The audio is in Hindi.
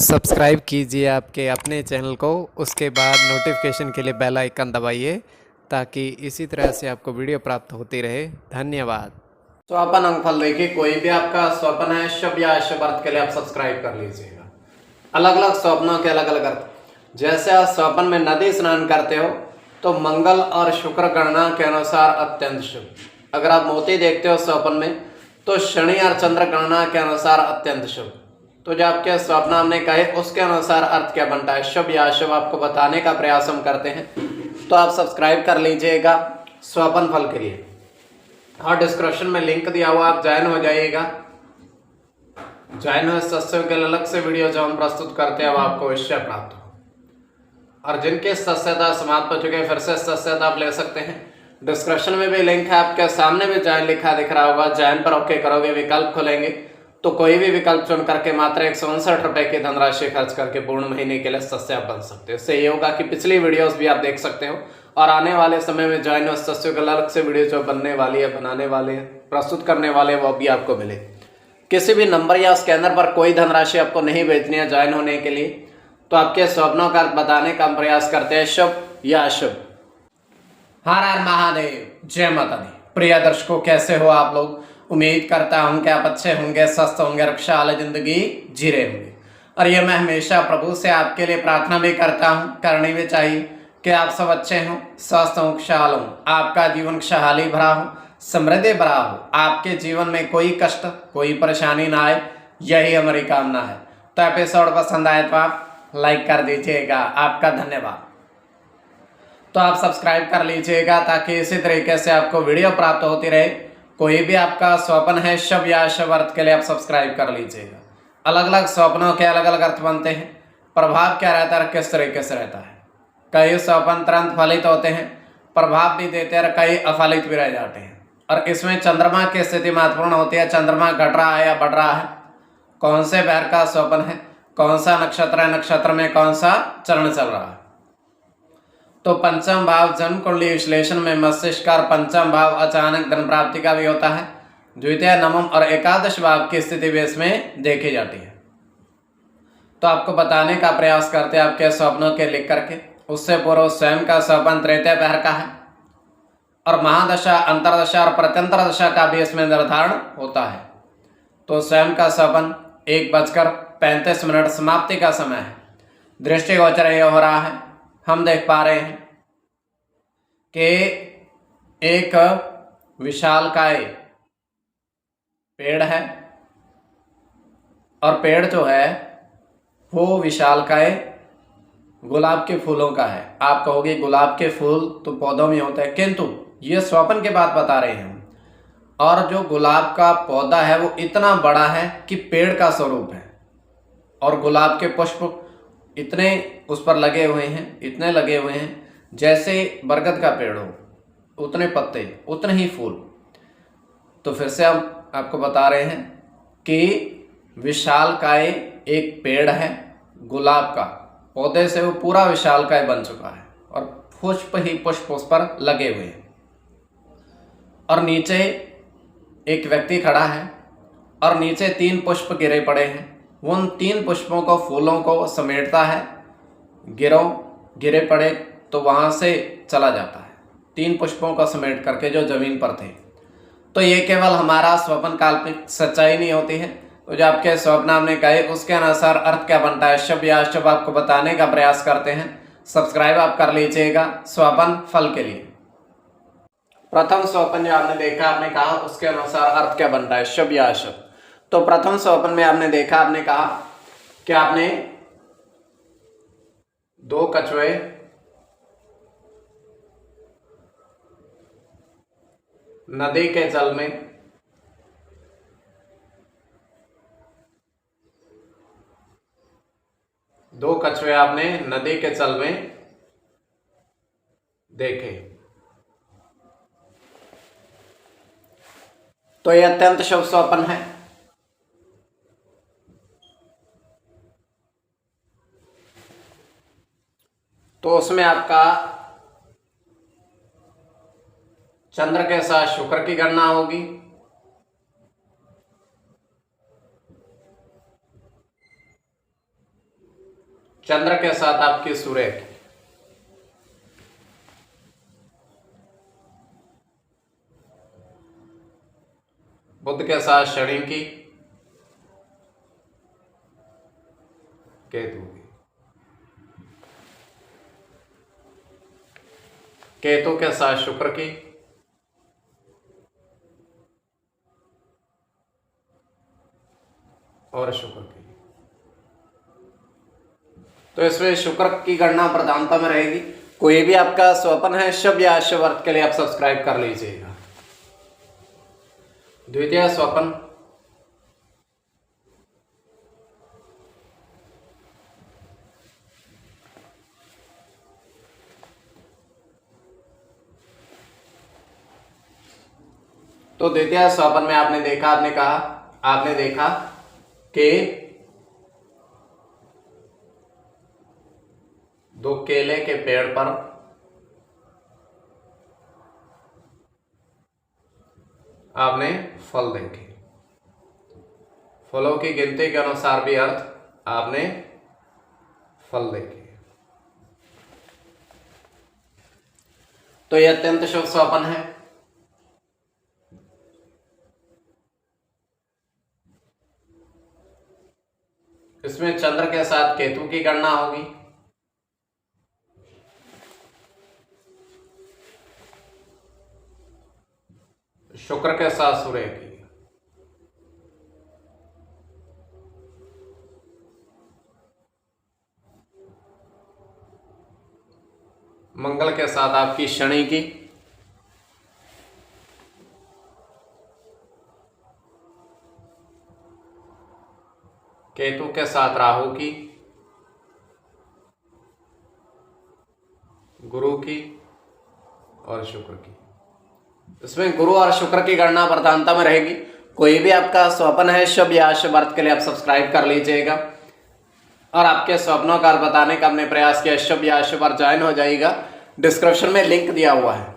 सब्सक्राइब कीजिए आपके अपने चैनल को, उसके बाद नोटिफिकेशन के लिए बेल आइकन दबाइए ताकि इसी तरह से आपको वीडियो प्राप्त होती रहे। धन्यवाद। स्वपन अंकफल देखिए, कोई भी आपका स्वप्न है शुभ या अशुभ अर्थ के लिए आप सब्सक्राइब कर लीजिएगा। अलग अलग स्वप्नों के अलग अलग अर्थ। जैसे आप स्वप्न में नदी स्नान करते हो तो मंगल और शुक्र गणना के अनुसार अत्यंत शुभ। अगर आप मोती देखते हो स्वप्न में तो शनि और चंद्र गणना के अनुसार अत्यंत शुभ। तो जो आपके स्वप्न हमने कहे उसके अनुसार अर्थ क्या बनता है, शुभ या अशुभ, आपको बताने का प्रयास हम करते हैं। तो आप सब्सक्राइब कर लीजिएगा स्वप्न फल के लिए, और डिस्क्रिप्शन में लिंक दिया हुआ, आप ज्वाइन हो जाइएगा। ज्वाइन हो सदस्यों के अलग से वीडियो जो हम प्रस्तुत करते हैं वो आपको अवश्य प्राप्त हो। और जिनके सदस्यता समाप्त हो चुके फिर से सदस्यता आप ले सकते हैं। डिस्क्रिप्शन में भी लिंक है, आपके सामने भी ज्वाइन लिखा दिख रहा होगा। ज्वाइन पर ओके करोगे, विकल्प खुलेंगे तो कोई भी विकल्प चुन करके मात्र 159 रुपए की धनराशि खर्च करके पूर्ण महीने के लिए सदस्य आप बन सकते हो। इससे ये होगा कि पिछली वीडियोस भी आप देख सकते हो और आने वाले समय में ज्वाइन हो सदस्यों के अलग से वीडियो जो बनने वाली है, बनाने वाले हैं, प्रस्तुत करने वाले वो भी आपको मिले। किसी भी नंबर या स्कैनर पर कोई धनराशि आपको नहीं भेजनी है ज्वाइन होने के लिए। तो आपके स्वप्नों का बताने का प्रयास करते हैं, शुभ या अशुभ। हर हर महादेव, जय माता दी। प्रिय दर्शकों, कैसे हो आप लोग? उम्मीद करता हूं कि आप अच्छे होंगे, स्वस्थ होंगे, रक्षा वाली जिंदगी जी रहे होंगे। और ये मैं हमेशा प्रभु से आपके लिए प्रार्थना भी करता हूं, करनी भी चाहिए कि आप सब अच्छे हों, स्वस्थ हों, खुशहाल हों, आपका जीवन खुशहाली भरा हो, समृद्धि भरा हो, आपके जीवन में कोई कष्ट कोई परेशानी ना आए, यही हमारी कामना है। तो एपिसोड पसंद आए तो आप लाइक कर दीजिएगा, आपका धन्यवाद। तो आप सब्सक्राइब कर लीजिएगा ताकि इसी तरीके से आपको वीडियो प्राप्त होती रहे। कोई भी आपका स्वप्न है शुभ या अशुभ अर्थ के लिए आप सब्सक्राइब कर लीजिएगा। अलग अलग स्वप्नों के अलग अलग अर्थ बनते हैं। प्रभाव क्या रहता है, किस तरीके से रहता है। कई स्वप्न तुरंत फलित होते हैं, प्रभाव भी देते हैं, और कई अफलित भी रह जाते हैं। और इसमें चंद्रमा की स्थिति महत्वपूर्ण होती है। चंद्रमा घट रहा है या बढ़ रहा है, कौन से पैर का स्वप्न है, कौन सा नक्षत्र है, नक्षत्र में कौन सा चरण चल रहा है। तो पंचम भाव जन्म कुंडली विश्लेषण में मस्तिष्क का पंचम भाव अचानक धन प्राप्ति का भी होता है। द्वितीय, नवम और एकादश भाव की स्थिति भी इसमें देखी जाती है। तो आपको बताने का प्रयास करते हैं आपके स्वप्नों के लिख करके। उससे पूर्व स्वयं का स्वप्न तृतीय पहर का है, और महादशा, अंतरदशा और प्रत्यंतर दशा का भी इसमें निर्धारण होता है। तो स्वयं का स्वप्न 1:35 समाप्ति का समय है। दृष्टिगोचर यह हो रहा है, हम देख पा रहे हैं कि एक विशालकाय पेड़ है, और पेड़ जो है वो विशालकाय गुलाब के फूलों का है। आप कहोगे गुलाब के फूल तो पौधों में होते हैं, किंतु ये स्वप्न के बात बता रहे हैं। और जो गुलाब का पौधा है वो इतना बड़ा है कि पेड़ का स्वरूप है, और गुलाब के पुष्प इतने उस पर लगे हुए हैं, इतने लगे हुए हैं जैसे बरगद का पेड़ हो, उतने पत्ते उतने ही फूल। तो फिर से हम आपको बता रहे हैं कि विशालकाय एक पेड़ है गुलाब का, पौधे से वो पूरा विशालकाय बन चुका है, और पुष्प ही पुष्प उस पर लगे हुए हैं। और नीचे एक व्यक्ति खड़ा है, और नीचे 3 पुष्प गिरे पड़े हैं। उन 3 पुष्पों को, फूलों को समेटता है, गिरे पड़े तो वहां से चला जाता है, 3 पुष्पों को समेट करके जो जमीन पर थे। तो ये केवल हमारा स्वप्न काल्पनिक सच्चाई नहीं होती है। तो जो आपके स्वप्न हमने कहे उसके अनुसार अर्थ क्या बनता है, शुभ या अशुभ, आपको बताने का प्रयास करते हैं। सब्सक्राइब आप कर लीजिएगा स्वप्न फल के लिए। प्रथम स्वप्न जो आपने देखा, आपने कहा उसके अनुसार अर्थ क्या बनता है, शुभ या अशुभ। तो प्रथम स्वप्न में आपने देखा, आपने कहा कि आपने 2 कछुए नदी के जल में आपने नदी के जल में देखे। तो यह अत्यंत शुभ स्वप्न है। तो उसमें आपका चंद्र के साथ शुक्र की गणना होगी, चंद्र के साथ आपकी सूर्य की, बुध के साथ शनि की, केतु की, केतु के साथ शुक्र की, और शुक्र की। तो इसमें शुक्र की गणना प्रधानता में रहेगी। कोई भी आपका स्वपन है शुभ या अशुभ अर्थ के लिए आप सब्सक्राइब कर लीजिएगा। द्वितीय स्वपन, तो द्वितीय स्वपन में आपने देखा कि दो केले के पेड़ पर आपने फल देखे। फलों की गिनती के अनुसार भी अर्थ आपने फल देखे। तो यह अत्यंत शुभ स्वपन है। इसमें चंद्र के साथ केतु की गणना होगी, शुक्र के साथ सूर्य की, मंगल के साथ आपकी शनि की, केतु के साथ राहु की, गुरु की और शुक्र की। इसमें गुरु और शुक्र की गणना प्रधानता में रहेगी। कोई भी आपका स्वप्न है शुभ या अशुभ अर्थ के लिए आप सब्सक्राइब कर लीजिएगा और आपके स्वप्नों का बताने का हमने प्रयास किया। शुभ या अशुभ अर्थ ज्वाइन हो जाइएगा, डिस्क्रिप्शन में लिंक दिया हुआ है।